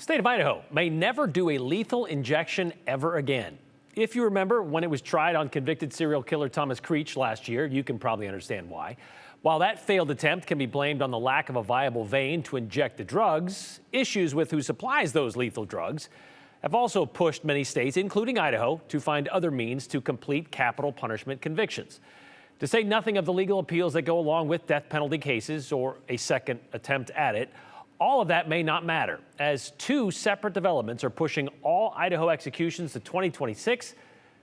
State of Idaho may never do a lethal injection ever again. If you remember when it was tried on convicted serial killer Thomas Creech last year, you can probably understand why. While that failed attempt can be blamed on the lack of a viable vein to inject the drugs, issues with who supplies those lethal drugs have also pushed many states, including Idaho, to find other means to complete capital punishment convictions. To say nothing of the legal appeals that go along with death penalty cases or a second attempt at it, all of that may not matter, as two separate developments are pushing all Idaho executions to 2026,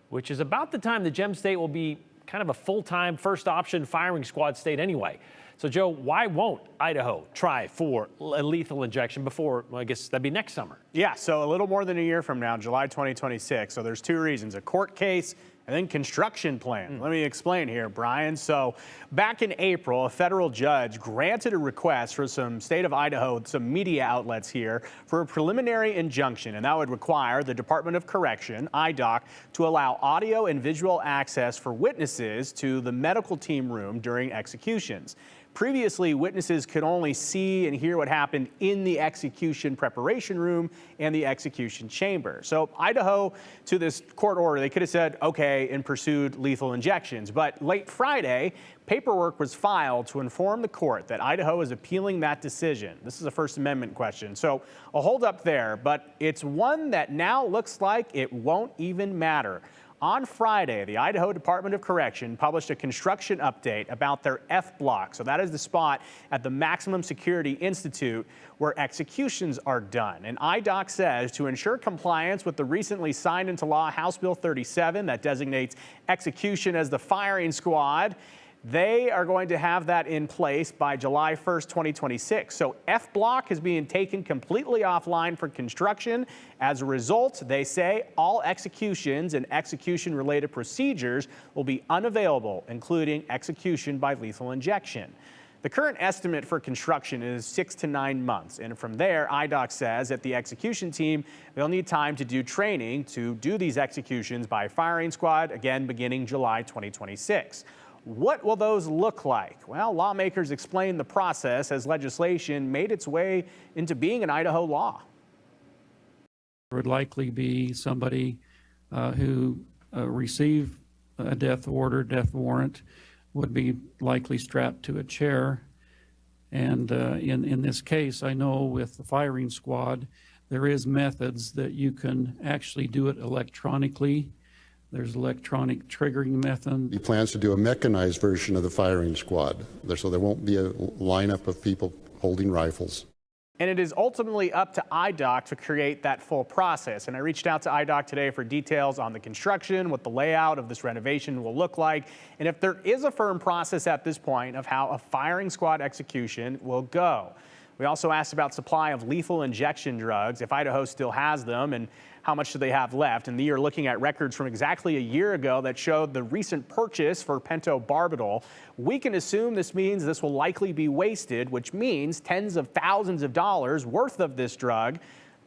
which is about the time the Gem State will be kind of a full-time first option firing squad state anyway. So, Joe, why won't Idaho try for a lethal injection before, well, I guess that'd be next summer? Yeah, so a little more than a year from now, July 2026. So there's two reasons, a court case and then construction plan. Let me explain here, Brian. So back in April, a federal judge granted a request for some state of Idaho, some media outlets here, for a preliminary injunction. And that would require the Department of Correction, IDOC, to allow audio and visual access for witnesses to the medical team room during executions. Previously, witnesses could only see and hear what happened in the execution preparation room and the execution chamber. So Idaho, to this court order, they could have said, okay, and pursued lethal injections. But late Friday, paperwork was filed to inform the court that Idaho is appealing that decision. This is a First Amendment question. So a hold up there, but it's one that now looks like it won't even matter. On Friday, the Idaho Department of Correction published a construction update about their F block. So that is the spot at the Maximum Security Institute where executions are done. And IDOC says to ensure compliance with the recently signed into law House Bill 37 that designates execution as the firing squad, they are going to have that in place by July 1st, 2026. So F block is being taken completely offline for construction. As a result, they say all executions and execution-related procedures will be unavailable, including execution by lethal injection. The current estimate for construction is 6 to 9 months. And from there, IDOC says that the execution team, they'll need time to do training to do these executions by firing squad, again, beginning July 2026. What will those look like? Well, lawmakers explained the process as legislation made its way into being an Idaho law. There would likely be somebody who received a death order, death warrant, would be likely strapped to a chair. And in this case, I know with the firing squad, there is methods that you can actually do it electronically. There's electronic triggering method. He plans to do a mechanized version of the firing squad, so there won't be a lineup of people holding rifles. And it is ultimately up to IDOC to create that full process. And I reached out to IDOC today for details on the construction, what the layout of this renovation will look like, and if there is a firm process at this point of how a firing squad execution will go. We also asked about supply of lethal injection drugs, if Idaho still has them, and how much do they have left. And you're looking at records from exactly a year ago that showed the recent purchase for pentobarbital. We can assume this means this will likely be wasted, which means tens of thousands of dollars worth of this drug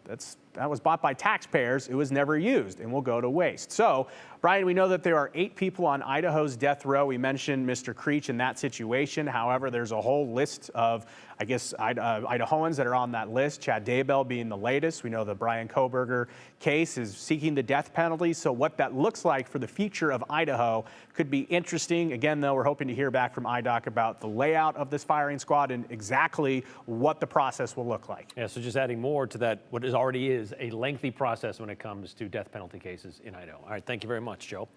that was bought by taxpayers, it was never used and will go to waste. So, Brian, we know that there are 8 people on Idaho's death row. We mentioned Mr. Creech in that situation. However, there's a whole list of, I guess, Idahoans that are on that list, Chad Daybell being the latest. We know the Brian Kohberger case is seeking the death penalty. So what that looks like for the future of Idaho could be interesting. Again, though, we're hoping to hear back from IDOC about the layout of this firing squad and exactly what the process will look like. Yeah, so just adding more to that, what already is a lengthy process when it comes to death penalty cases in Idaho. All right, thank you very much, Joe.